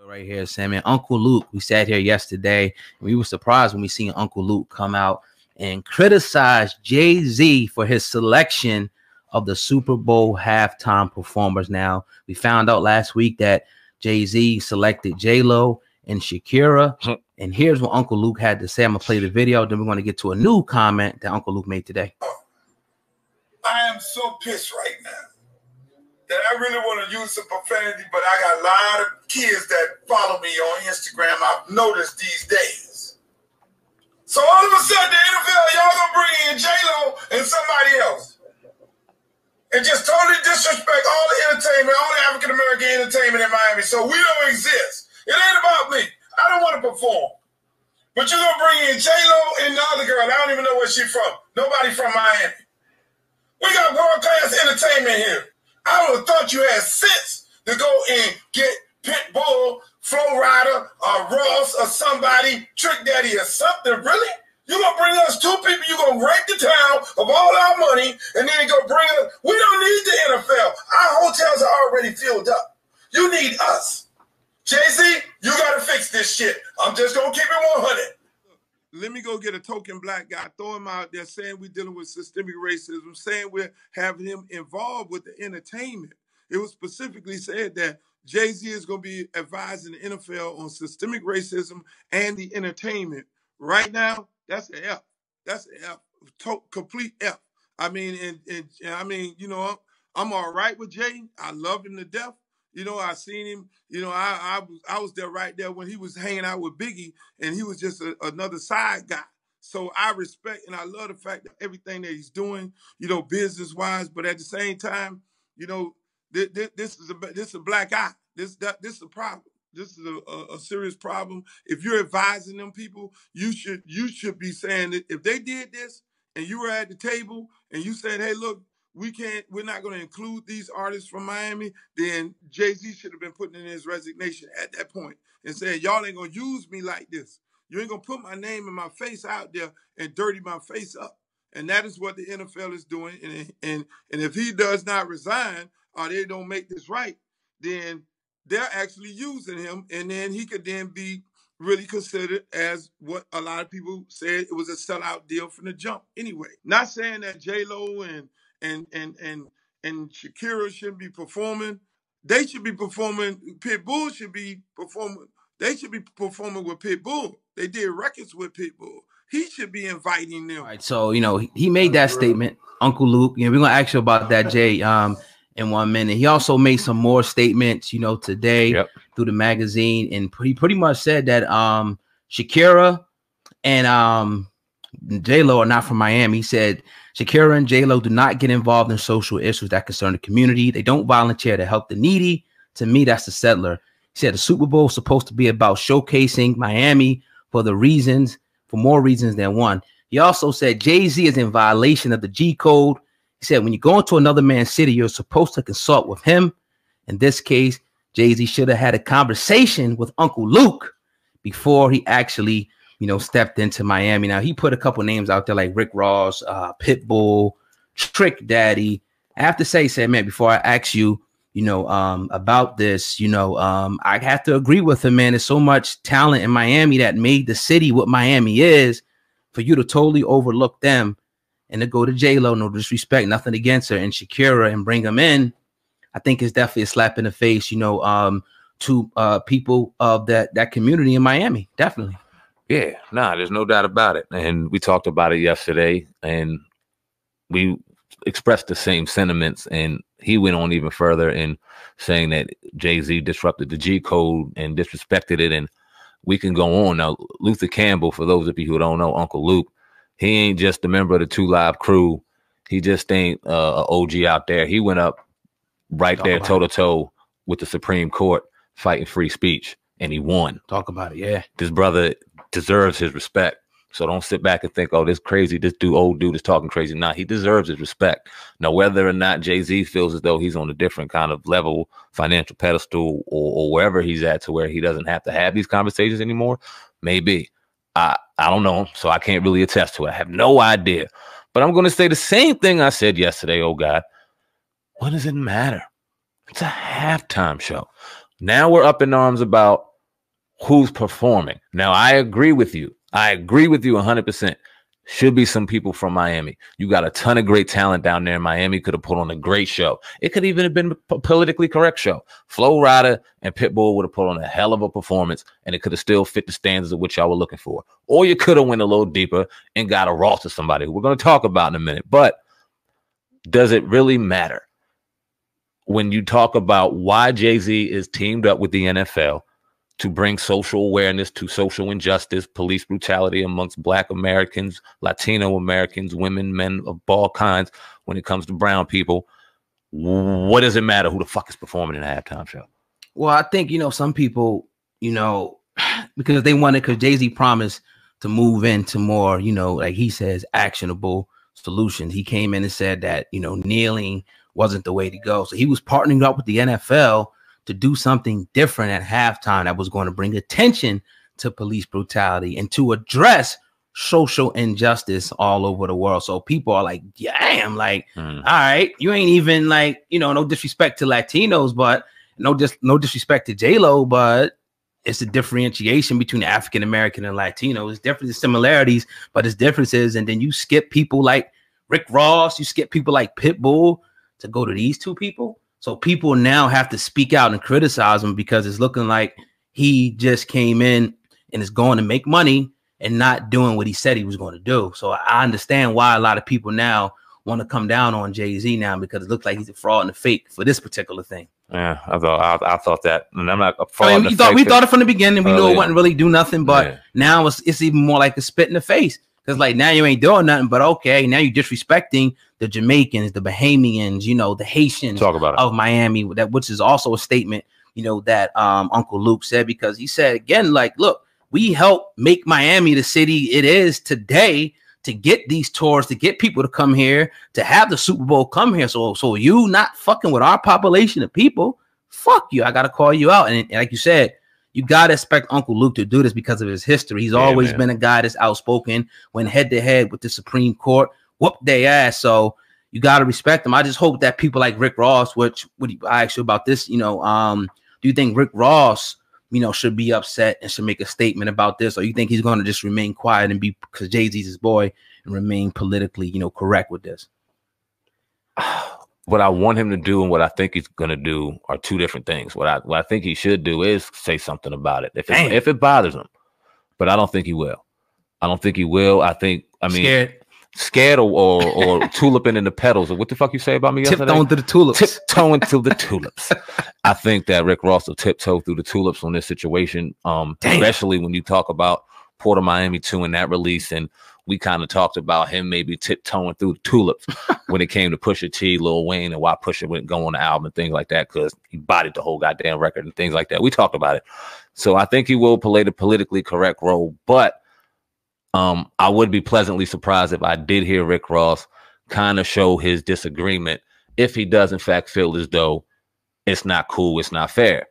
Right here, Sam, and Uncle Luke. We sat here yesterday, and we were surprised when we seen Uncle Luke come out and criticize Jay-Z for his selection of the Super Bowl halftime performers. Now, we found out last week that Jay-Z selected J-Lo and Shakira. And here's what Uncle Luke had to say. I'm going to play the video. Then we're going to get to a new comment that Uncle Luke made today. I am so pissed right now that I really want to use some profanity, but I got a lot of kids that follow me on Instagram. I've noticed these days. So all of a sudden, the NFL, y'all gonna bring in J-Lo and somebody else, and just totally disrespect all the entertainment, all the African-American entertainment in Miami. So we don't exist. It ain't about me. I don't want to perform. But you're gonna bring in J-Lo and the other girl. I don't even know where she's from. Nobody from Miami. We got world-class entertainment here. I would have thought you had sense to go and get Pitbull, Flo Rida, or Ross, or somebody, Trick Daddy, or something. Really? You gonna bring us two people? You gonna rake the town of all our money, and then you gonna bring us? We don't need the NFL. Our hotels are already filled up. You need us. Jay-Z, you gotta fix this shit. I'm just gonna keep it 100. Let me go get a token black guy, throw him out there saying we're dealing with systemic racism, saying we're having him involved with the entertainment. It was specifically said that Jay-Z is going to be advising the NFL on systemic racism and the entertainment. Right now, that's an F. That's an F, complete F. I mean, you know, I'm all right with Jay. I love him to death. You know, I seen him, you know, I was there right there when he was hanging out with Biggie, and he was just another side guy. So I respect and I love the fact that everything that he's doing, you know, business-wise, but at the same time, you know, this is a black eye. This is a problem. This is a serious problem. If you're advising them people, you should be saying that if they did this and you were at the table and you said, hey, look, we're not going to include these artists from Miami, then Jay-Z should have been putting in his resignation at that point and saying, y'all ain't going to use me like this. You ain't going to put my name and my face out there and dirty my face up. And that is what the NFL is doing. And if he does not resign or they don't make this right, then they're actually using him. And then he could then be really considered as what a lot of people said it was a sellout deal from the jump anyway. Not saying that J-Lo and Shakira shouldn't be performing. They should be performing. Pitbull should be performing. They should be performing with Pitbull. They did records with Pitbull. He should be inviting them. All right, so you know he made that statement, Uncle Luke. You know, we're gonna ask you about that, Jay, in 1 minute. He also made some more statements, you know, today through the magazine, and he pretty much said that Shakira and J-Lo are not from Miami. He said Shakira and J-Lo do not get involved in social issues that concern the community. They don't volunteer to help the needy. To me, that's the settler. He said the Super Bowl is supposed to be about showcasing Miami for more reasons than one. He also said Jay-Z is in violation of the G code. He said when you go into another man's city, you're supposed to consult with him. In this case, Jay-Z should have had a conversation with Uncle Luke before he actually, you know, stepped into Miami. Now, he put a couple names out there like Rick Ross, Pitbull, Trick Daddy. I have to say, man, before I ask you, you know, about this, you know, I have to agree with him, man. There's so much talent in Miami that made the city what Miami is. For you to totally overlook them and to go to J-Lo, no disrespect, nothing against her, and Shakira and bring them in, I think it's definitely a slap in the face, you know, to people of that community in Miami. Definitely. Yeah, there's no doubt about it. And we talked about it yesterday, and we expressed the same sentiments. And he went on even further in saying that Jay-Z disrupted the G code and disrespected it. And we can go on. Now, Luther Campbell, for those of you who don't know, Uncle Luke, he ain't just a member of the 2 Live crew. He just ain't an OG out there. He went up right there toe-to-toe with the Supreme Court fighting free speech, and he won. Talk about it, yeah. This brother deserves his respect. So don't sit back and think, oh, this old dude is talking crazy. Nah, he deserves his respect. Now, whether or not Jay-Z feels as though he's on a different kind of level, financial pedestal, or wherever he's at to where he doesn't have to have these conversations anymore, maybe. I don't know. So I can't really attest to it. I have no idea. But I'm going to say the same thing I said yesterday. Oh, God, what does it matter? It's a halftime show. Now we're up in arms about who's performing. Now, I agree with you. 100%. Should be some people from Miami. You got a ton of great talent down there in Miami. Could have put on a great show. It could even have been a politically correct show. Flo Rida and Pitbull would have put on a hell of a performance, and it could have still fit the standards of what y'all were looking for. Or you could have went a little deeper and got a Ross or somebody who we're going to talk about in a minute. But does it really matter when you talk about why Jay-Z is teamed up with the NFL to bring social awareness to social injustice, police brutality amongst Black Americans, Latino Americans, women, men of all kinds when it comes to brown people? What does it matter who the fuck is performing in a halftime show? Well, I think, some people, because they wanted, because Jay-Z promised to move into more, like he says, actionable solutions. He came in and said that, kneeling wasn't the way to go. So he was partnering up with the NFL to do something different at halftime that was going to bring attention to police brutality and to address social injustice all over the world. So people are like, damn, like, all right, you ain't even like, no disrespect to Latinos, but no disrespect to J-Lo, but it's a differentiation between African-American and Latino. It's different similarities, but it's differences. And then you skip people like Rick Ross, you skip people like Pitbull to go to these two people. So people now have to speak out and criticize him because it's looking like he just came in and is going to make money and not doing what he said he was going to do. So I understand why a lot of people now want to come down on Jay-Z now, because it looks like he's a fraud and a fake for this particular thing. Yeah, I thought that, and I'm not a fraud. I mean, we thought it from the beginning. We knew it wouldn't really do nothing, but now it's even more like a spit in the face. Because like now you ain't doing nothing, but okay, now you're disrespecting the Jamaicans, the Bahamians, the Haitians of Miami, which is also a statement, that Uncle Luke said, because he said again, like, look, we help make Miami the city it is today to get these tours, to get people to come here, to have the Super Bowl come here. So you not fucking with our population of people, fuck you. I gotta call you out. And like you said, you got to expect Uncle Luke to do this because of his history. He's always been a guy that's outspoken, went head to head with the Supreme Court, whooped their ass. So you got to respect him. I just hope that people like Rick Ross, which I asked you about this, do you think Rick Ross, should be upset and should make a statement about this? Or you think he's going to just remain quiet and be, because Jay-Z's his boy, and remain politically, correct with this? What I want him to do and what I think he's going to do are two different things. What I think he should do is say something about it if it bothers him, but I don't think he will. Scared or tuliping in the petals, or what the fuck you say about me yesterday? Tiptoeing through the tulips. Tiptoeing through the tulips. I think that Rick Ross will tiptoe through the tulips on this situation, especially when you talk about Port of Miami 2 and that release, and we kind of talked about him maybe tiptoeing through the tulips when it came to Pusha T, Lil Wayne, and why Pusha wouldn't go on the album and things like that, because he bodied the whole goddamn record and things like that. We talked about it. So I think he will play the politically correct role, but I would be pleasantly surprised if I did hear Rick Ross kind of show his disagreement if he does in fact feel as though it's not cool, it's not fair.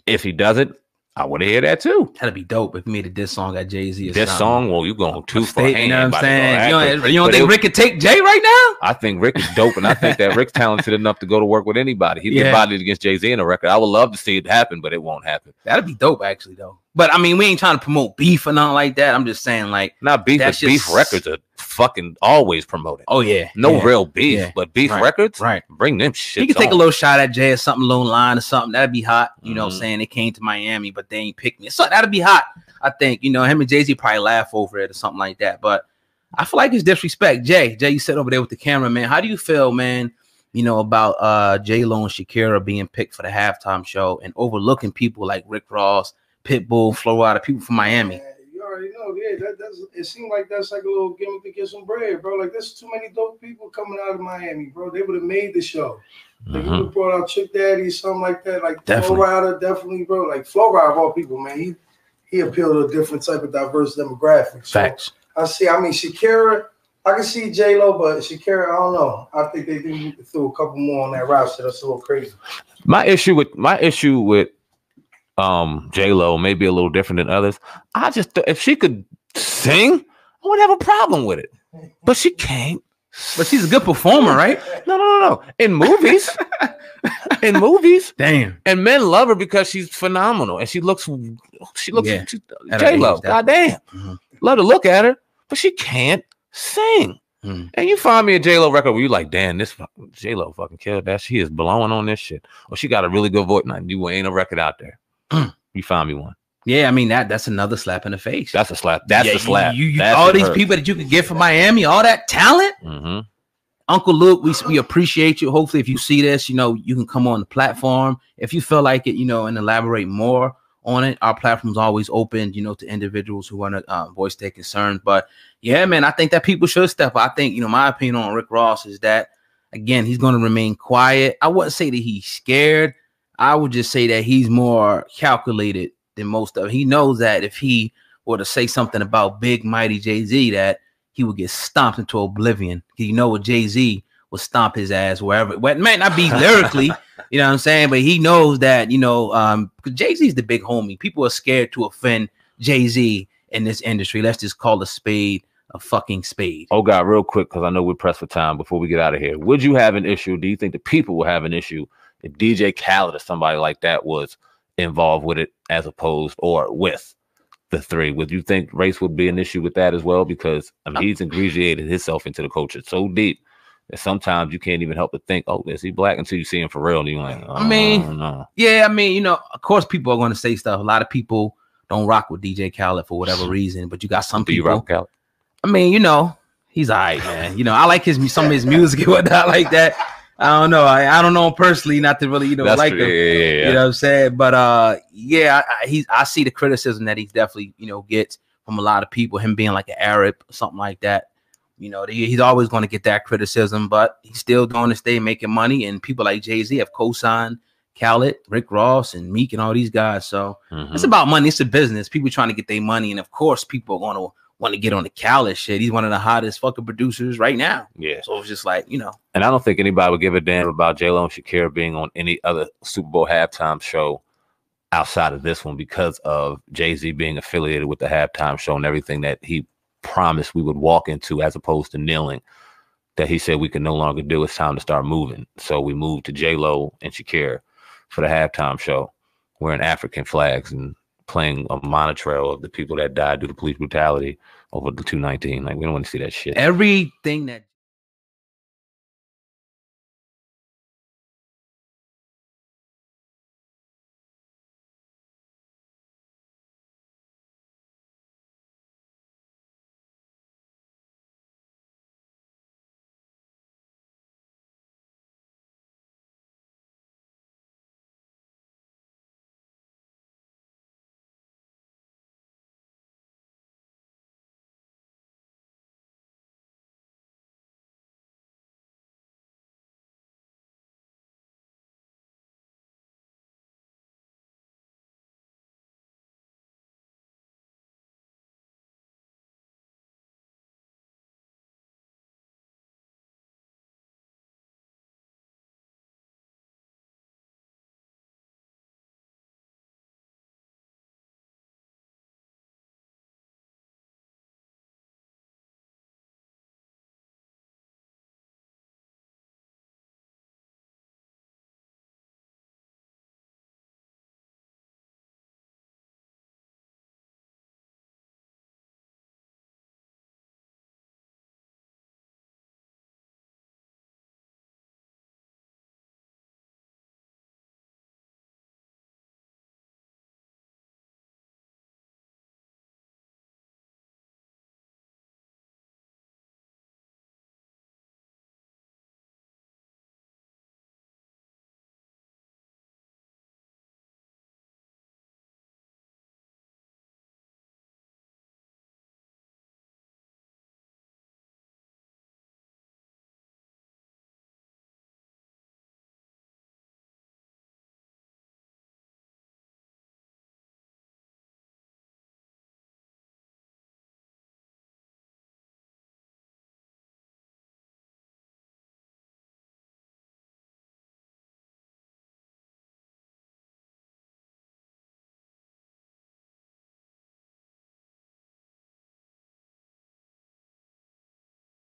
If he doesn't, I want to hear that too. That'd be dope if he made a diss song at Jay-Z. This song, well, you going too far. You know what I'm saying? You don't think Rick could take Jay right now? I think Rick is dope, and I think that Rick's talented enough to go to work with anybody. He'd get bodied against Jay-Z in a record. I would love to see it happen, but it won't happen. That'd be dope, actually, though. But I mean, we ain't trying to promote beef or nothing like that. I'm just saying, like, not beef, but beef records are fucking always promoted. Oh yeah, no real beef, but beef records, right? Bring them shit. He could take a little shot at Jay or something, low line or something. That'd be hot. You know, saying they came to Miami, but they ain't picked me. So that'd be hot. I think him and Jay-Z probably laugh over it or something like that. But I feel like it's disrespect. Jay, you sit over there with the camera, man. How do you feel, man? About J-Lo and Shakira being picked for the halftime show and overlooking people like Rick Ross, Pitbull, Flo Rida, people from Miami. You already know, it seemed like that's like a little gimmick to get some bread, bro. Like, there's too many dope people coming out of Miami, bro. They would have made the show. Like, you would have brought out Chick Daddy, something like that. Like, Flo Rida, definitely, bro. Like, Flo Rida of all people, man. He appealed to a different type of diverse demographic. So Facts. Shakira, I can see J-Lo, but Shakira, I don't know. I think they need to throw a couple more on that roster. That's a little crazy. My issue with J-Lo may be a little different than others. If she could sing, I wouldn't have a problem with it. But she can't. But she's a good performer, right? No. In movies. In movies. Damn. And men love her because she's phenomenal. And she looks Yeah. J-Lo. Goddamn. Mm-hmm. Love to look at her, but she can't sing. Mm-hmm. And you find me a J-Lo record where you're like, damn, this J-Lo fucking killed that. She is blowing on this shit. Or she got a really good voice. Nah, you ain't a record out there. You find me one. Yeah, I mean that's another slap in the face. That's a slap. That's a slap. That's all these people that you could get from Miami, all that talent. Mm-hmm. Uncle Luke, we appreciate you. Hopefully, if you see this, you can come on the platform. If you feel like it, and elaborate more on it. Our platform's always open, to individuals who want to voice their concerns. But yeah, man, I think that people should step up. I think, my opinion on Rick Ross is that, again, he's going to remain quiet. I wouldn't say that he's scared. I would just say that he's more calculated than most of. He knows that if he were to say something about big, mighty Jay-Z, that he would get stomped into oblivion. What Jay-Z would stomp his ass wherever. Well, it might not be lyrically, you know what I'm saying? But he knows that, because Jay-Z's the big homie. People are scared to offend Jay-Z in this industry. Let's just call a spade a fucking spade. Oh, God, real quick, because I know we're pressed for time before we get out of here. Would you have an issue? Do you think the people will have an issue if DJ Khaled or somebody like that was involved with it as opposed or with the three? Would you think race would be an issue with that as well? Because he's ingratiated himself into the culture so deep that sometimes you can't even help but think, oh, is he black, until you see him for real and you're like, no. Yeah, of course people are going to say stuff. A lot of people don't rock with DJ Khaled for whatever reason, but you got some people. Do you rock with Khaled? He's all right, man. I like some of his music and whatnot like that. I don't know. I don't know him personally, not to really, That's like true. him. Yeah. You know what I'm saying? But I see the criticism that he's definitely, gets from a lot of people, him being like an Arab or something like that. He's always going to get that criticism, but he's still doing his thing, making money. And people like Jay-Z have co-signed Khaled, Rick Ross, and Meek, and all these guys. So It's about money. It's a business. People trying to get their money. And of course, people are going to want to get on the Khaled shit. He's one of the hottest fucking producers right now. Yeah. So it's just like, And I don't think anybody would give a damn about J-Lo and Shakira being on any other Super Bowl halftime show outside of this one because of Jay-Z being affiliated with the halftime show and everything that he promised we would walk into, as opposed to kneeling, that he said we can no longer do. It's time to start moving. So we moved to J-Lo and Shakira for the halftime show, wearing African flags and playing a monitrail of the people that died due to police brutality over the 219. Like, we don't want to see that shit. Everything that